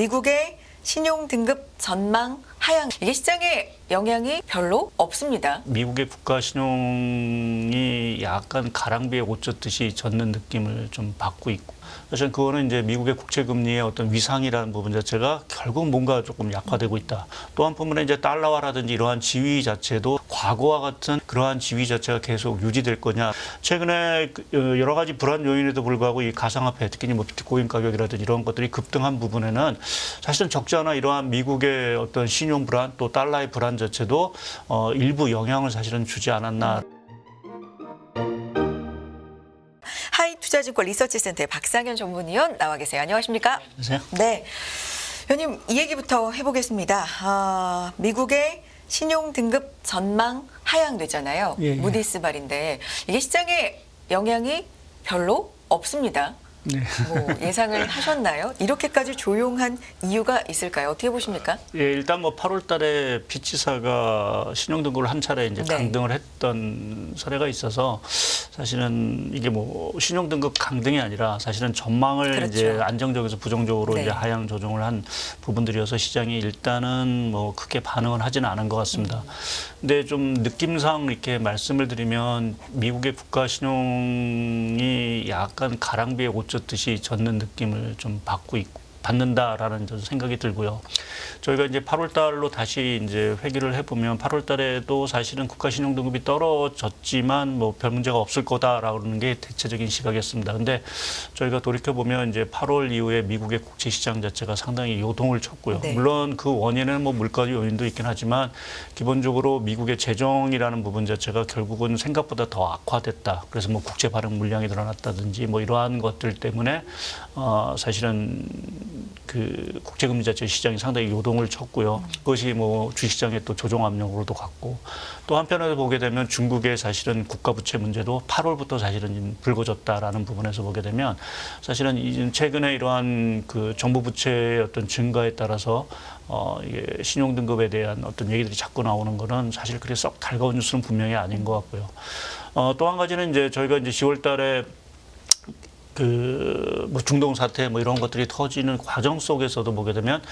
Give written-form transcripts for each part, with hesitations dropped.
미국의 신용 등급 전망 하향. 이게 시장에 영향이 별로 없습니다. 미국의 국가 신용이 약간 가랑비에 옷 젖듯이 젖는 느낌을 좀 받고 있고, 사실 그거는 이제 미국의 국채 금리의 어떤 위상이라는 부분 자체가 결국 뭔가 조금 약화되고 있다. 또 한편으로는 이제 달러화라든지 이러한 지위 자체도 과거와 같은 그러한 지위 자체가 계속 유지될 거냐. 최근에 여러 가지 불안 요인에도 불구하고 이 가상화폐, 특히 뭐 비트코인 가격이라든지 이런 것들이 급등한 부분에는 사실은 적지 않아 이러한 미국의 어떤 신용 불안 또 달러의 불안 자체도 일부 영향을 사실은 주지 않았나. 하이투자증권 리서치센터의 박상현 전문위원 나와 계세요. 안녕하십니까? 안녕하세요. 네, 위원님 이 얘기부터 해보겠습니다. 미국의 신용 등급 전망 하향되잖아요. 예. 무디스 발인데 이게 시장에 영향이 별로 없습니다. 네. 뭐 예상을 하셨나요? 이렇게까지 조용한 이유가 있을까요? 어떻게 보십니까? 예, 일단 뭐 8월 달에 피치사가 신용등급을 한 차례 이제 네. 강등을 했던 사례가 있어서 사실은 이게 뭐 신용등급 강등이 아니라 사실은 전망을 그렇죠. 이제 안정적에서 부정적으로 네. 이제 하향 조정을 한 부분들이어서 시장이 일단은 뭐 크게 반응은 하지는 않은 것 같습니다. 근데 좀 느낌상 이렇게 말씀을 드리면 미국의 국가 신용이 약간 가랑비에 옷 젖듯이 젖는 느낌을 좀 받는다라는 생각이 들고요. 저희가 이제 8월 달로 다시 이제 회귀를 해보면 8월 달에도 사실은 국가 신용 등급이 떨어졌지만 뭐 별 문제가 없을 거다라는 게 대체적인 시각이었습니다. 근데 저희가 돌이켜 보면 이제 8월 이후에 미국의 국채 시장 자체가 상당히 요동을 쳤고요. 네. 물론 그 원인은 뭐 물가 요인도 있긴 하지만 기본적으로 미국의 재정이라는 부분 자체가 결국은 생각보다 더 악화됐다. 그래서 뭐 국채 발행 물량이 늘어났다든지 뭐 이러한 것들 때문에 사실은 그 국제금리 자체 시장이 상당히 요동을 쳤고요. 그것이 뭐 주식시장의 또 조정 압력으로도 갔고, 또 한편으로 보게 되면 중국의 사실은 국가 부채 문제도 8월부터 사실은 불거졌다라는 부분에서 보게 되면 사실은 최근에 이러한 그 정부 부채의 어떤 증가에 따라서 이게 신용 등급에 대한 어떤 얘기들이 자꾸 나오는 거는 사실 그렇게 썩 달가운 뉴스는 분명히 아닌 것 같고요. 또 한 가지는 이제 저희가 이제 10월 달에 뭐 중동 사태 뭐 이런 것들이 터지는 과정 속에서도 보게 되면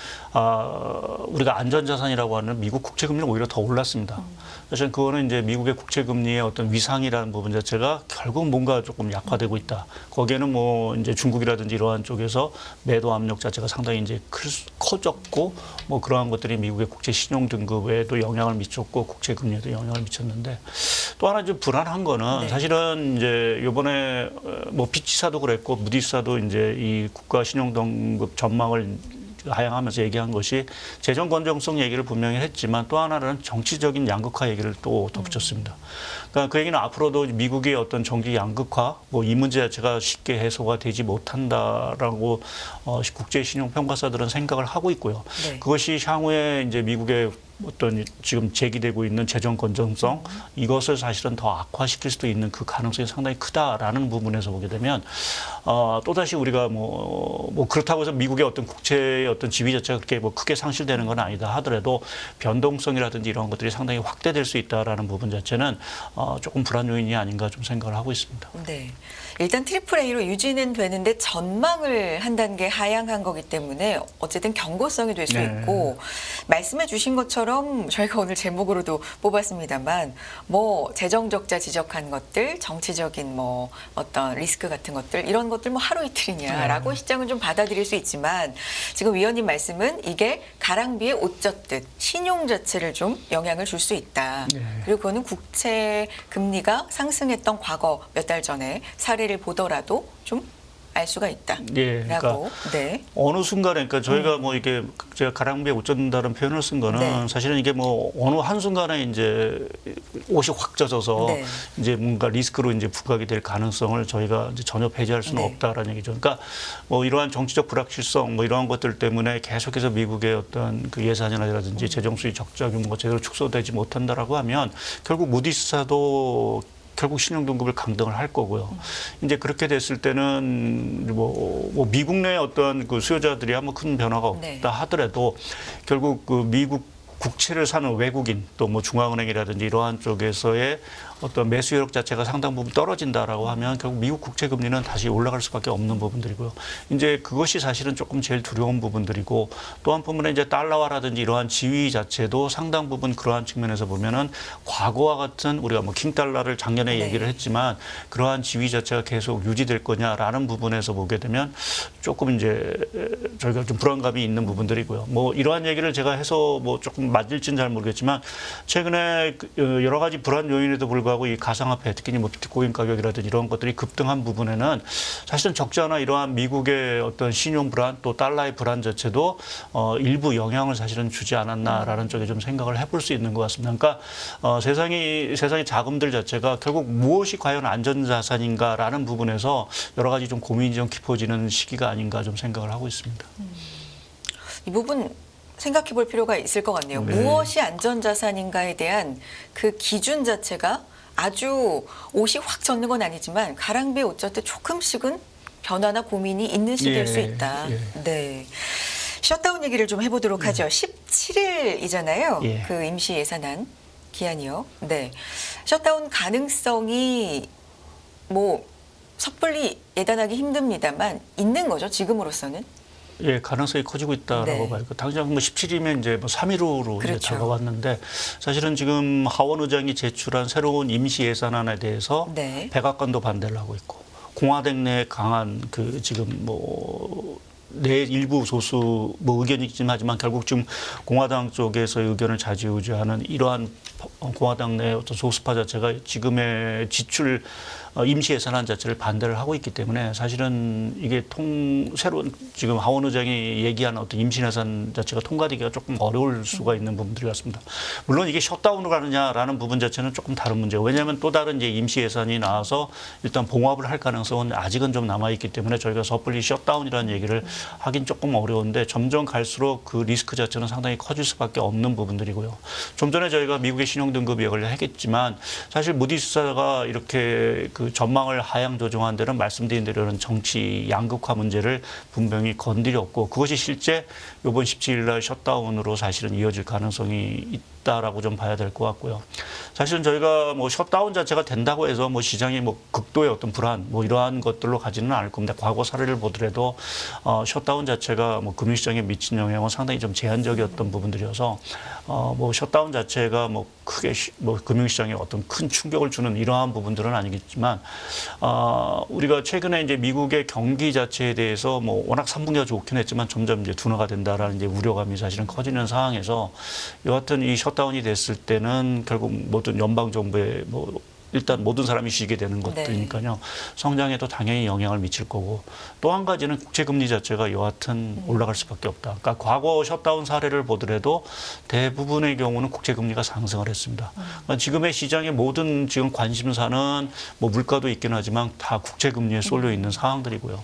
우리가 안전자산이라고 하는 미국 국채 금리는 오히려 더 올랐습니다. 사실 그거는 이제 미국의 국채 금리의 어떤 위상이라는 부분 자체가 결국 뭔가 조금 약화되고 있다. 거기에는 뭐 이제 중국이라든지 이러한 쪽에서 매도 압력 자체가 상당히 이제 커졌고 뭐 그러한 것들이 미국의 국채 신용 등급에도 영향을 미쳤고 국채 금리에도 영향을 미쳤는데, 또 하나 좀 불안한 거는 네. 사실은 이제 이번에 뭐 피치사도 그랬고 무디스사도 이제 이 국가 신용 등급 전망을 하향하면서 얘기한 것이 재정 건전성 얘기를 분명히 했지만 또 하나는 정치적인 양극화 얘기를 또 덧붙였습니다. 그러니까 그 얘기는 앞으로도 미국의 어떤 정치 양극화, 뭐 이 문제 자체가 쉽게 해소가 되지 못한다라고 국제 신용 평가사들은 생각을 하고 있고요. 네. 그것이 향후에 이제 미국의 어떤 지금 제기되고 있는 재정 건전성 이것을 사실은 더 악화시킬 수도 있는 그 가능성이 상당히 크다라는 부분에서 보게 되면 또다시 우리가 뭐 그렇다고 해서 미국의 어떤 국채의 어떤 지위 자체가 그렇게 뭐 크게 상실되는 건 아니다 하더라도 변동성이라든지 이런 것들이 상당히 확대될 수 있다라는 부분 자체는 조금 불안 요인이 아닌가 좀 생각을 하고 있습니다. 네. 일단 트리플 A로 유지는 되는데 전망을 한 단계 하향한 거기 때문에 어쨌든 경고성이 될 수 네. 있고, 말씀해 주신 것처럼 저희가 오늘 제목으로도 뽑았습니다만 뭐 재정 적자 지적한 것들, 정치적인 뭐 어떤 리스크 같은 것들, 이런 것들 뭐 하루 이틀이냐라고 시장은 좀 받아들일 수 있지만, 지금 위원님 말씀은 이게 가랑비에 옷 젖듯 신용 자체를 좀 영향을 줄 수 있다. 네. 그리고 그거는 국채 금리가 상승했던 과거 몇 달 전에 사례를 보더라도 좀 알 수가 있다. 예, 그러니까 라고. 네. 어느 순간에, 그러니까 저희가 뭐 이게 제가 가랑비에 옷 젖는다는 표현을 쓴 거는 네. 사실은 이게 뭐 어느 한 순간에 이제 옷이 확 젖어서 네. 이제 뭔가 리스크로 이제 부각이 될 가능성을 저희가 이제 전혀 배제할 수는 네. 없다라는 얘기죠. 그러니까 뭐 이러한 정치적 불확실성 뭐 이러한 것들 때문에 계속해서 미국의 어떤 그 예산이라든지 재정 수입 적자 규모가 제대로 축소되지 못한다라고 하면 결국 무디스사도 결국 신용등급을 강등을 할 거고요. 이제 그렇게 됐을 때는 뭐 미국 내 어떤 그 수요자들이 아무 큰 변화가 없다 네. 하더라도 결국 그 미국 국채를 사는 외국인 또 뭐 중앙은행이라든지 이러한 쪽에서의 어떤 매수 여력 자체가 상당 부분 떨어진다라고 하면 결국 미국 국채 금리는 다시 올라갈 수밖에 없는 부분들이고요. 이제 그것이 사실은 조금 제일 두려운 부분들이고 또 한편으로는 이제 달러화라든지 이러한 지위 자체도 상당 부분 그러한 측면에서 보면은 과거와 같은 우리가 뭐 킹달러를 작년에 네. 얘기를 했지만 그러한 지위 자체가 계속 유지될 거냐라는 부분에서 보게 되면 조금 이제 저희가 좀 불안감이 있는 부분들이고요. 뭐 이러한 얘기를 제가 해서 뭐 조금 맞을지는 잘 모르겠지만 최근에 여러 가지 불안 요인에도 불구하고 이 가상화폐 특히 뭐 비트코인 가격이라든지 이런 것들이 급등한 부분에는 사실은 적잖아 이러한 미국의 어떤 신용 불안 또 달러의 불안 자체도 일부 영향을 사실은 주지 않았나라는 쪽에 좀 생각을 해볼 수 있는 것 같습니다. 그러니까 세상의 자금들 자체가 결국 무엇이 과연 안전자산인가라는 부분에서 여러 가지 좀 고민이 좀 깊어지는 시기가 아닌가 좀 생각을 하고 있습니다. 이 부분 생각해 볼 필요가 있을 것 같네요. 네. 무엇이 안전자산인가에 대한 그 기준 자체가 아주 옷이 확 젖는 건 아니지만 가랑비에 옷 젖듯 조금씩은 변화나 고민이 있는 시기일 예, 수 있다. 예. 네. 셧다운 얘기를 좀 해보도록 하죠. 17일이잖아요. 예. 그 임시 예산안 기한이요. 네. 셧다운 가능성이 뭐 섣불리 예단하기 힘듭니다만 있는 거죠. 지금으로서는. 예, 가능성이 커지고 있다라고 네. 봐요. 당장 뭐 17이면 이제 뭐 3일 후로 그렇죠. 이제 다가왔는데 사실은 지금 하원 의장이 제출한 새로운 임시 예산안에 대해서 네. 백악관도 반대를 하고 있고 공화당 내 강한 그 지금 뭐 내 일부 소수 뭐 의견이 있긴 하지만 결국 지금 공화당 쪽에서 의견을 좌지우지하는 이러한 공화당 내 어떤 소수파 자체가 지금의 지출 임시 예산안 자체를 반대를 하고 있기 때문에 사실은 이게 새로운 지금 하원 의장이 얘기한 어떤 임시 예산 자체가 통과되기가 조금 어려울 수가 있는 부분들이 같습니다. 물론 이게 셧다운으로 가느냐라는 부분 자체는 조금 다른 문제고 왜냐하면 또 다른 이제 임시 예산이 나와서 일단 봉합을 할 가능성은 아직은 좀 남아 있기 때문에 저희가 섣불리 셧다운이라는 얘기를 하긴 조금 어려운데 점점 갈수록 그 리스크 자체는 상당히 커질 수밖에 없는 부분들이고요. 좀 전에 저희가 미국의 신용등급 얘기를 하겠지만 사실 무디스사가 이렇게 그 전망을 하향 조정한 데는 말씀드린 대로는 정치 양극화 문제를 분명히 건드렸고 그것이 실제 이번 17일 날 셧다운으로 사실은 이어질 가능성이 있다라고 좀 봐야 될 것 같고요. 사실은 저희가 뭐 셧다운 자체가 된다고 해서 뭐 시장이 뭐 극도의 어떤 불안 뭐 이러한 것들로 가지는 않을 겁니다. 과거 사례를 보더라도 셧다운 자체가 뭐 금융시장에 미친 영향은 상당히 좀 제한적이었던 부분들이어서 뭐 셧다운 자체가 뭐 크게 뭐 금융시장에 어떤 큰 충격을 주는 이러한 부분들은 아니겠지만 우리가 최근에 이제 미국의 경기 자체에 대해서 뭐 워낙 3분기가 좋긴 했지만 점점 이제 둔화가 된다라는 이제 우려감이 사실은 커지는 상황에서 여하튼 이 셧다운이 됐을 때는 결국 모든 연방 정부의 뭐 일단 모든 사람이 쉬게 되는 것들이니까요. 성장에도 당연히 영향을 미칠 거고 또 한 가지는 국채금리 자체가 여하튼 올라갈 수밖에 없다. 그러니까 과거 셧다운 사례를 보더라도 대부분의 경우는 국채금리가 상승을 했습니다. 그러니까 지금의 시장의 모든 지금 관심사는 뭐 물가도 있긴 하지만 다 국채금리에 쏠려 있는 상황들이고요.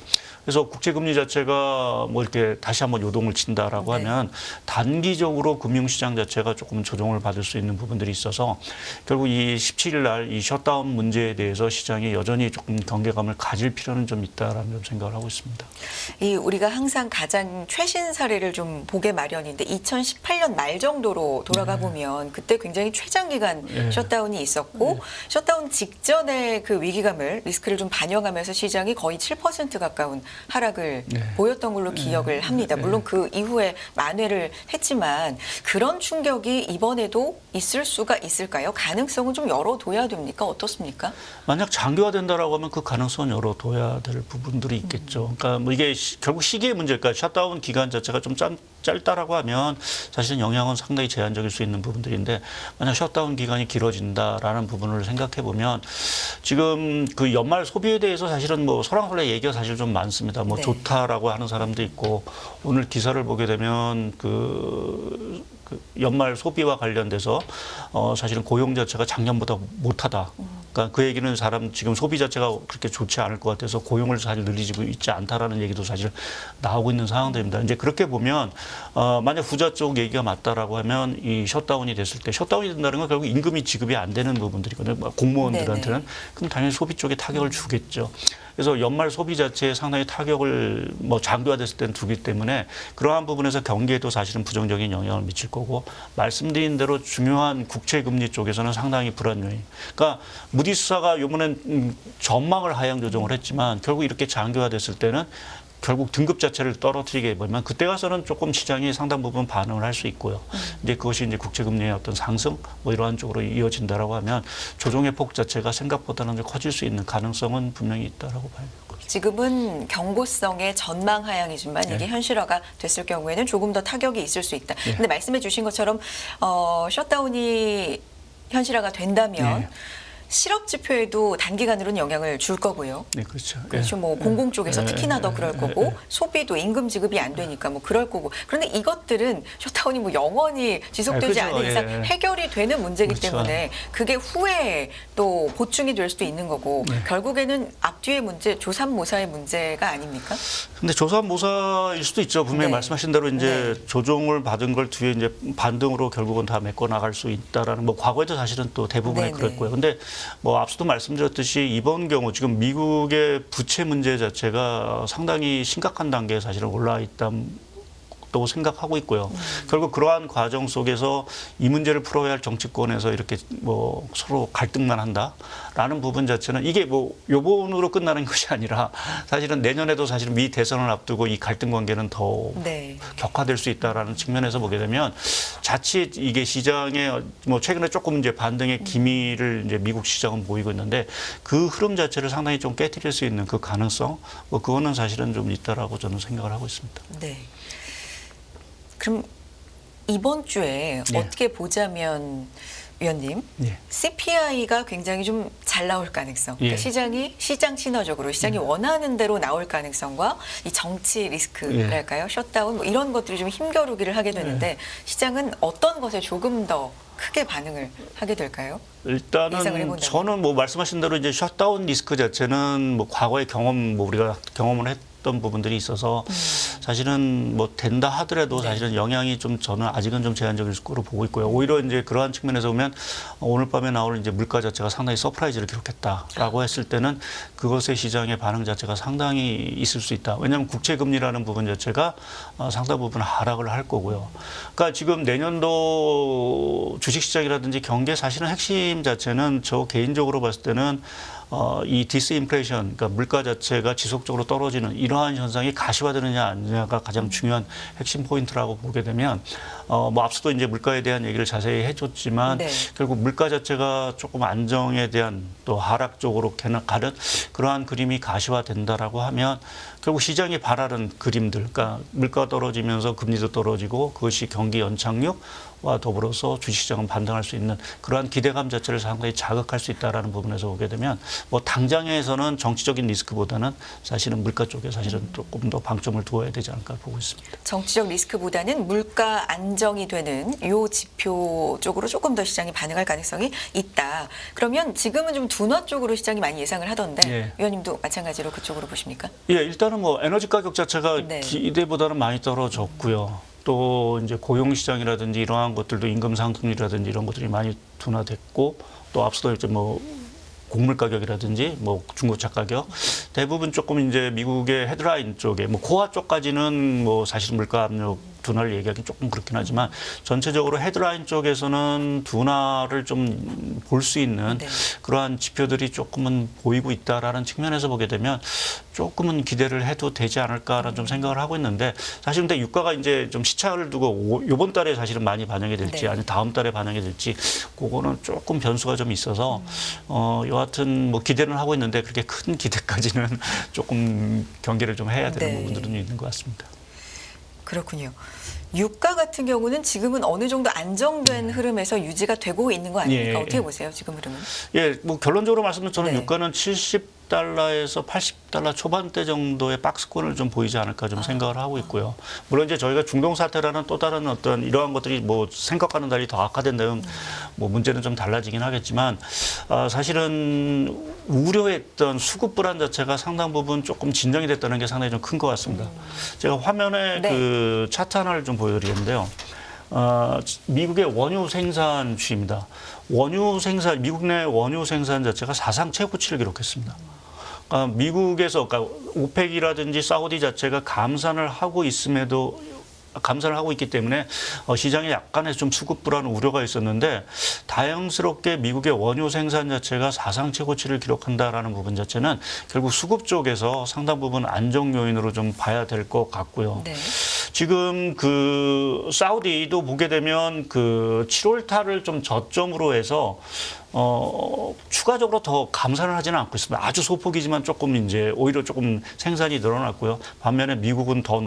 그래서 국채금리 자체가 뭐 이렇게 다시 한번 요동을 친다라고 네. 하면 단기적으로 금융시장 자체가 조금 조정을 받을 수 있는 부분들이 있어서 결국 이 17일 날 이 셧다운 문제에 대해서 시장이 여전히 조금 경계감을 가질 필요는 좀 있다라는 좀 생각을 하고 있습니다. 이 우리가 항상 가장 최신 사례를 좀 보게 마련인데 2018년 말 정도로 돌아가 보면 그때 굉장히 최장기간 네. 셧다운이 있었고 셧다운 직전에 그 위기감을 리스크를 좀 반영하면서 시장이 거의 7% 가까운 하락을 네. 보였던 걸로 기억을 합니다. 물론 그 이후에 만회를 했지만 그런 충격이 이번에도 있을 수가 있을까요? 가능성은 좀 열어둬야 됩니까? 어떻습니까? 만약 장기화된다라고 하면 그 가능성은 열어둬야 될 부분들이 있겠죠. 그러니까 뭐 이게 결국 시기의 문제일까? 셧다운 기간 자체가 좀 짧다라고 하면 사실은 영향은 상당히 제한적일 수 있는 부분들인데 만약 셧다운 기간이 길어진다라는 부분을 생각해 보면 지금 그 연말 소비에 대해서 사실은 뭐 설왕설래 얘기가 사실 좀 많습니다. 뭐 네. 좋다라고 하는 사람도 있고 오늘 기사를 보게 되면 그 연말 소비와 관련돼서 사실은 고용 자체가 작년보다 못하다. 그러니까 그 얘기는 사람 지금 소비 자체가 그렇게 좋지 않을 것 같아서 고용을 사실 늘리고 있지 않다라는 얘기도 사실 나오고 있는 상황들입니다. 이제 그렇게 보면 만약 부자 쪽 얘기가 맞다라고 하면 이 셧다운이 됐을 때 셧다운이 된다는 건 결국 임금이 지급이 안 되는 부분들이거든요. 공무원들한테는. 네네. 그럼 당연히 소비 쪽에 타격을 주겠죠. 그래서 연말 소비 자체에 상당히 타격을 뭐 장기화됐을 때는 두기 때문에 그러한 부분에서 경기에도 사실은 부정적인 영향을 미칠 거고 말씀드린 대로 중요한 국채 금리 쪽에서는 상당히 불안 요인. 그러니까 무디스사가 이번엔 전망을 하향 조정을 했지만 결국 이렇게 장기화됐을 때는 결국 등급 자체를 떨어뜨리게 되면 그때 가서는 조금 시장이 상당 부분 반응을 할 수 있고요. 이제 그것이 이제 국채금리의 어떤 상승 뭐 이러한 쪽으로 이어진다라고 하면 조정의 폭 자체가 생각보다는 좀 커질 수 있는 가능성은 분명히 있다라고 봐야 될 거죠. 지금은 경고성의 전망 하향이지만 네. 이게 현실화가 됐을 경우에는 조금 더 타격이 있을 수 있다. 근데 말씀해 주신 것처럼 셧다운이 현실화가 된다면 네. 실업 지표에도 단기간으로는 영향을 줄 거고요. 네, 그렇죠. 그렇죠. 뭐 공공 쪽에서 특히나 더 그럴 거고 소비도 임금 지급이 안 되니까 뭐 그럴 거고. 그런데 이것들은 셧다운이 뭐 영원히 지속되지 그렇죠. 않은 이상 해결이 되는 문제이기 그렇죠. 때문에 그게 후에 또 보충이 될 수도 있는 거고 결국에는 앞뒤의 문제, 조삼모사의 문제가 아닙니까? 근데 조삼모사일 수도 있죠. 분명히 네. 말씀하신 대로 이제 조정을 받은 걸 뒤에 이제 반등으로 결국은 다 메꿔 나갈 수 있다라는 뭐 과거에도 사실은 또 대부분에 네네. 그랬고요. 근데 뭐 앞서도 말씀드렸듯이 이번 경우 지금 미국의 부채 문제 자체가 상당히 심각한 단계에 사실은 올라 있다고 생각하고 있고요. 결국 그러한 과정 속에서 이 문제를 풀어야 할 정치권에서 이렇게 뭐 서로 갈등만 한다라는 부분 자체는 이게 뭐 요번으로 끝나는 것이 아니라 사실은 내년에도 사실은 미 대선을 앞두고 이 갈등 관계는 더 네. 격화될 수 있다라는 측면에서 보게 되면 자칫 이게 시장에 뭐 최근에 조금 이제 반등의 기미를 이제 미국 시장은 보이고 있는데 그 흐름 자체를 상당히 좀 깨뜨릴 수 있는 그 가능성 뭐 그거는 사실은 좀 있다라고 저는 생각을 하고 있습니다. 네. 그럼 이번 주에 네. 어떻게 보자면 위원님 예. CPI가 굉장히 좀 잘 나올 가능성. 그러니까 예. 시장이 시장 친화적으로 시장이 원하는 대로 나올 가능성과 이 정치 리스크랄까요? 셧다운 뭐 이런 것들이 좀 힘겨루기를 하게 되는데 시장은 어떤 것에 조금 더 크게 반응을 하게 될까요? 예상을 일단은 해본다면. 저는 뭐 말씀하신 대로 이제 셧다운 리스크 자체는 뭐 과거의 경험 뭐 우리가 경험을 했던 부분들이 있어서 사실은 뭐 된다 하더라도 사실은 영향이 좀 저는 아직은 좀 제한적일 거로 보고 있고요. 오히려 이제 그러한 측면에서 보면 오늘 밤에 나올 이제 물가 자체가 상당히 서프라이즈를 기록했다라고 했을 때는 그것의 시장의 반응 자체가 상당히 있을 수 있다. 왜냐하면 국채 금리라는 부분 자체가 상당 부분 하락을 할 거고요. 그러니까 지금 내년도 주식시장이라든지 경제 사실은 핵심 자체는 저 개인적으로 봤을 때는 이 디스인플레이션, 그러니까 물가 자체가 지속적으로 떨어지는 이러한 현상이 가시화되느냐 아니냐가 가장 중요한 핵심 포인트라고 보게 되면 뭐 앞서도 이제 물가에 대한 얘기를 자세히 해줬지만 네. 결국 물가 자체가 조금 안정에 대한 또 하락 쪽으로 가는 그러한 그림이 가시화된다라고 하면 결국 시장이 바라는 그림들, 그러니까 물가 떨어지면서 금리도 떨어지고 그것이 경기 연착륙과 더불어서 주식시장은 반등할 수 있는 그러한 기대감 자체를 상당히 자극할 수 있다라는 부분에서 보게 되면 뭐 당장에서는 정치적인 리스크보다는 사실은 물가 쪽에 사실은 조금 더 방점을 두어야 되지 않을까 보고 있습니다. 정치적 리스크보다는 물가 안정이 되는 요 지표 쪽으로 조금 더 시장이 반응할 가능성이 있다. 그러면 지금은 좀 둔화 쪽으로 시장이 많이 예상을 하던데 예. 위원님도 마찬가지로 그쪽으로 보십니까? 예, 일단은 뭐 에너지 가격 자체가 네. 기대보다는 많이 떨어졌고요. 또 이제 고용 시장이라든지 이러한 것들도 임금 상승이라든지 이런 것들이 많이 둔화됐고 또 앞서도 이제 뭐 곡물 가격이라든지 뭐 중고차 가격 대부분 조금 이제 미국의 헤드라인 쪽에 뭐 코아 쪽까지는 뭐 사실 물가 압력 둔화를 얘기하기 조금 그렇긴 하지만 전체적으로 헤드라인 쪽에서는 둔화를 좀 볼 수 있는 네. 그러한 지표들이 조금은 보이고 있다라는 측면에서 보게 되면 조금은 기대를 해도 되지 않을까라는 좀 생각을 하고 있는데 사실 근데 유가가 이제 좀 시차를 두고 이번 달에 사실은 많이 반영이 될지 네. 아니면 다음 달에 반영이 될지 그거는 조금 변수가 좀 있어서 여하튼 뭐 기대는 하고 있는데 그렇게 큰 기대까지는 조금 경계를 좀 해야 되는 네. 부분들은 있는 것 같습니다. 그렇군요. 유가 같은 경우는 지금은 어느 정도 안정된 흐름에서 유지가 되고 있는 거 아닙니까? 예, 어떻게 예. 보세요, 지금 흐름은? 예, 뭐 결론적으로 말씀드리면 저는 네. 유가는 70달러에서 80달러 초반대 정도의 박스권을 좀 보이지 않을까 좀 생각을 하고 있고요. 물론 이제 저희가 중동 사태라는 또 다른 어떤 이러한 것들이 뭐 생각과는 달리 더 악화된다면 뭐 문제는 좀 달라지긴 하겠지만 사실은 우려했던 수급 불안 자체가 상당 부분 조금 진정이 됐다는 게 상당히 좀 큰 것 같습니다. 제가 화면에 네. 그 차트 하나를 좀 보여드리는데요. 미국의 원유 생산 추입니다. 원유 생산, 미국 내 원유 생산 자체가 사상 최고치를 기록했습니다. 미국에서 그러니까 오펙이라든지 사우디 자체가 감산을 하고 있기 때문에 시장에 약간의 좀 수급 불안 우려가 있었는데 다행스럽게 미국의 원유 생산 자체가 사상 최고치를 기록한다라는 부분 자체는 결국 수급 쪽에서 상당 부분 안정 요인으로 좀 봐야 될 것 같고요. 네. 지금 그 사우디도 보게 되면 그 7월 달을 좀 저점으로 해서 추가적으로 더 감산을 하지는 않고 있습니다. 아주 소폭이지만 조금 이제 오히려 조금 생산이 늘어났고요. 반면에 미국은 더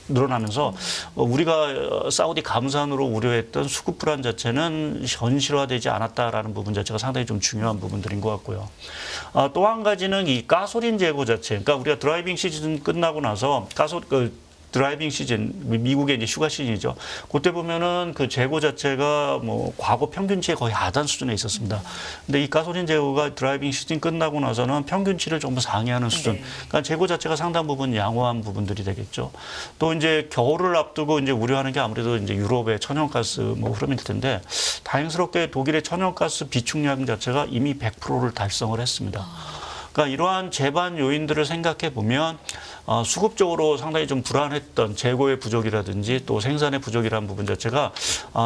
늘어나면서 우리가 사우디 감산으로 우려했던 수급 불안 자체는 현실화되지 않았다라는 부분 자체가 상당히 좀 중요한 부분들인 것 같고요. 또 한 가지는 이 가솔린 재고 자체. 그러니까 우리가 드라이빙 시즌 끝나고 나서 드라이빙 시즌, 미국의 이제 휴가 시즌이죠. 그때 보면은 그 재고 자체가 뭐 과거 평균치에 거의 하단 수준에 있었습니다. 근데 이 가솔린 재고가 드라이빙 시즌 끝나고 나서는 평균치를 좀 상회하는 수준. 네. 그러니까 재고 자체가 상당 부분 양호한 부분들이 되겠죠. 또 이제 겨울을 앞두고 이제 우려하는 게 아무래도 이제 유럽의 천연가스 뭐 흐름일 텐데 다행스럽게 독일의 천연가스 비축량 자체가 이미 100%를 달성을 했습니다. 그러니까 이러한 제반 요인들을 생각해 보면 수급적으로 상당히 좀 불안했던 재고의 부족이라든지 또 생산의 부족이라는 부분 자체가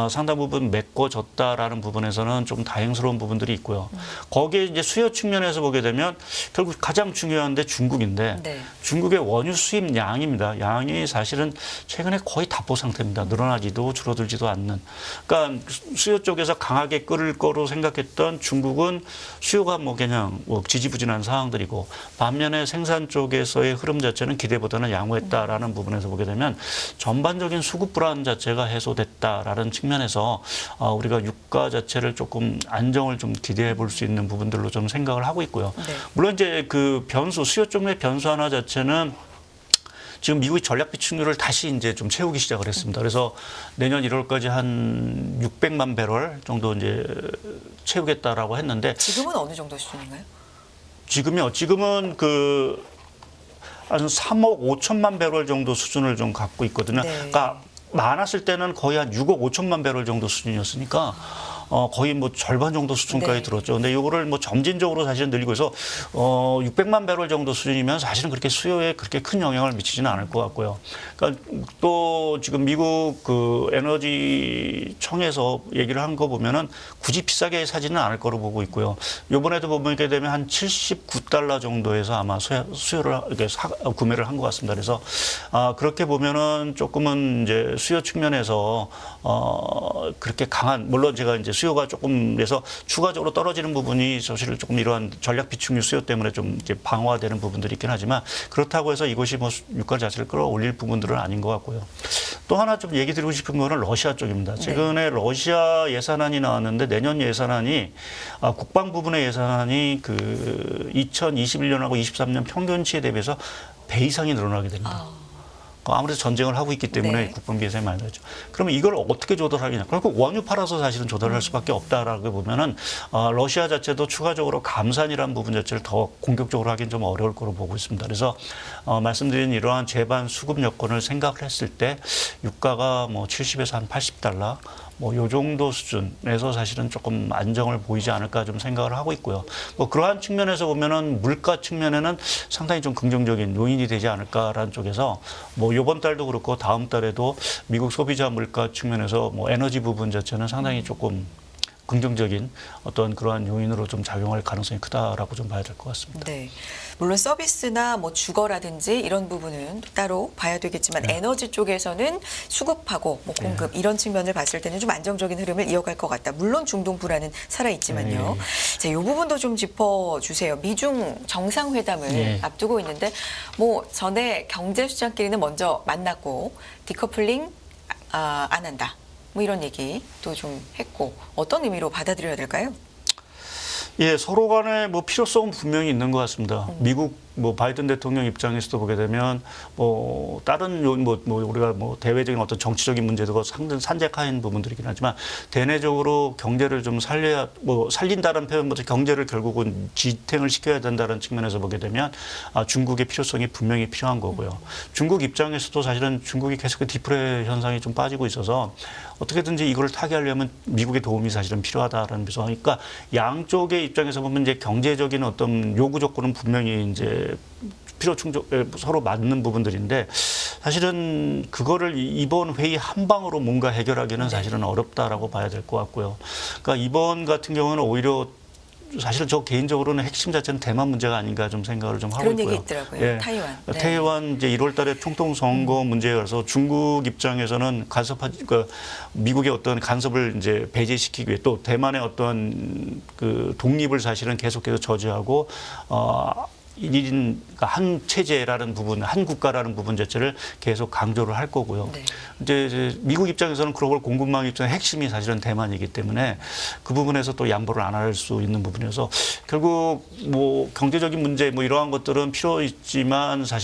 상당 부분 메꿔졌다라는 부분에서는 좀 다행스러운 부분들이 있고요. 거기에 이제 수요 측면에서 보게 되면 결국 가장 중요한데 중국인데 네. 중국의 원유 수입 양입니다. 양이 사실은 최근에 거의 답보 상태입니다. 늘어나지도 줄어들지도 않는. 그러니까 수요 쪽에서 강하게 끌을 거로 생각했던 중국은 수요가 뭐 그냥 지지부진한 상황들이고 반면에 생산 쪽에서의 흐름 자체는 기대보다는 양호했다라는 부분에서 보게 되면 전반적인 수급 불안 자체가 해소됐다라는 측면에서 우리가 유가 자체를 조금 안정을 좀 기대해 볼 수 있는 부분들로 좀 생각을 하고 있고요. 네. 물론 이제 그 수요 쪽의 변수 하나 자체는 지금 미국이 전략 비축률을 다시 이제 좀 채우기 시작을 했습니다. 그래서 내년 1월까지 한 600만 배럴 정도 이제 채우겠다라고 했는데 지금은 어느 정도 수준인가요? 지금은 한 3억 5천만 배럴 정도 수준을 좀 갖고 있거든요. 네. 그러니까 많았을 때는 거의 한 6억 5천만 배럴 정도 수준이었으니까 거의 뭐 절반 정도 수준까지 네. 들었죠. 근데 이거를 뭐 점진적으로 사실은 늘리고 해서 600만 배럴 정도 수준이면 사실은 그렇게 수요에 그렇게 큰 영향을 미치지는 않을 것 같고요. 그러니까 또 지금 미국 그 에너지청에서 얘기를 한 거 보면은 굳이 비싸게 사지는 않을 거로 보고 있고요. 이번에도 보게 되면 한 79달러 정도에서 아마 수요를 이렇게 구매를 한 것 같습니다. 그래서 그렇게 보면은 조금은 이제 수요 측면에서 그렇게 강한 물론 제가 이제 수요가 조금 돼서 추가적으로 떨어지는 부분이 사실 조금 이러한 전략 비축률 수요 때문에 좀 이제 방어되는 부분들이 있긴 하지만 그렇다고 해서 이것이 뭐 유가 자체를 끌어올릴 부분들은 아닌 것 같고요. 또 하나 좀 얘기 드리고 싶은 거는 러시아 쪽입니다. 최근에 러시아 예산안이 나왔는데 내년 예산안이 국방 부분의 예산안이 그 2021년하고 23년 평균치에 대비해서 배 이상이 늘어나게 됩니다. 아무래도 전쟁을 하고 있기 때문에 네. 국방비 예산이 많이 들죠. 그러면 이걸 어떻게 조달하느냐? 결국 원유 팔아서 사실은 조달할 수밖에 없다라고 보면은 러시아 자체도 추가적으로 감산이라는 부분 자체를 더 공격적으로 하기는 좀 어려울 거로 보고 있습니다. 그래서 말씀드린 이러한 제반 수급 여건을 생각을 했을 때 유가가 뭐 70에서 한 80달러 뭐 요 정도 수준에서 사실은 조금 안정을 보이지 않을까 좀 생각을 하고 있고요. 뭐 그러한 측면에서 보면은 물가 측면에는 상당히 좀 긍정적인 요인이 되지 않을까라는 쪽에서 뭐 이번 달도 그렇고 다음 달에도 미국 소비자 물가 측면에서 뭐 에너지 부분 자체는 상당히 조금 긍정적인 어떤 그러한 요인으로 좀 작용할 가능성이 크다라고 좀 봐야 될 것 같습니다. 네. 물론 서비스나 뭐 주거라든지 이런 부분은 또 따로 봐야 되겠지만 에너지 쪽에서는 수급하고 뭐 공급 이런 측면을 봤을 때는 좀 안정적인 흐름을 이어갈 것 같다. 물론 중동 불안은 살아있지만요. 자, 이 부분도 좀 짚어주세요. 미중 정상회담을 앞두고 있는데 뭐 전에 경제수장끼리는 먼저 만났고 디커플링 안 한다. 뭐 이런 얘기도 좀 했고 어떤 의미로 받아들여야 될까요? 예, 서로 간에 뭐 필요성은 분명히 있는 것 같습니다. 미국 뭐 바이든 대통령 입장에서도 보게 되면 뭐 다른 우리가 뭐 대외적인 어떤 정치적인 문제도 상당히 산적한 부분들이긴 하지만 대내적으로 경제를 좀 살린다는 표현보다 경제를 결국은 지탱을 시켜야 된다는 측면에서 보게 되면 중국의 필요성이 분명히 필요한 거고요. 중국 입장에서도 사실은 중국이 계속 디프레 현상이 좀 빠지고 있어서 어떻게든지 이걸 타개하려면 미국의 도움이 사실은 필요하다라는 데서 그러니까 양쪽의 입장에서 보면 이제 경제적인 어떤 요구 조건은 분명히 이제 필요 충족 서로 맞는 부분들인데 사실은 그거를 이번 회의 한 방으로 뭔가 해결하기는 사실은 어렵다라고 봐야 될 것 같고요. 그러니까 이번 같은 경우는 오히려 사실 저 개인적으로는 핵심 자체는 대만 문제가 아닌가 좀 생각을 좀 하고 그런 있고요. 얘기 있더라고요. 예. 타이완. 네. 타이완 이제 1월 달에 총통 선거 문제에 가서 중국 입장에서는 미국의 어떤 간섭을 이제 배제시키기 위해 또 대만의 어떤 그 독립을 사실은 계속해서 저지하고 그러니까 한 체제라는 부분, 한 국가라는 부분 자체를 계속 강조를 할 거고요. 네. 이제 미국 입장에서는 글로벌 공급망 입장 핵심이 사실은 대만이기 때문에 그 부분에서 또 양보를 안 할 수 있는 부분이어서 결국 뭐 경제적인 문제 뭐 이러한 것들은 필요 있지만 사실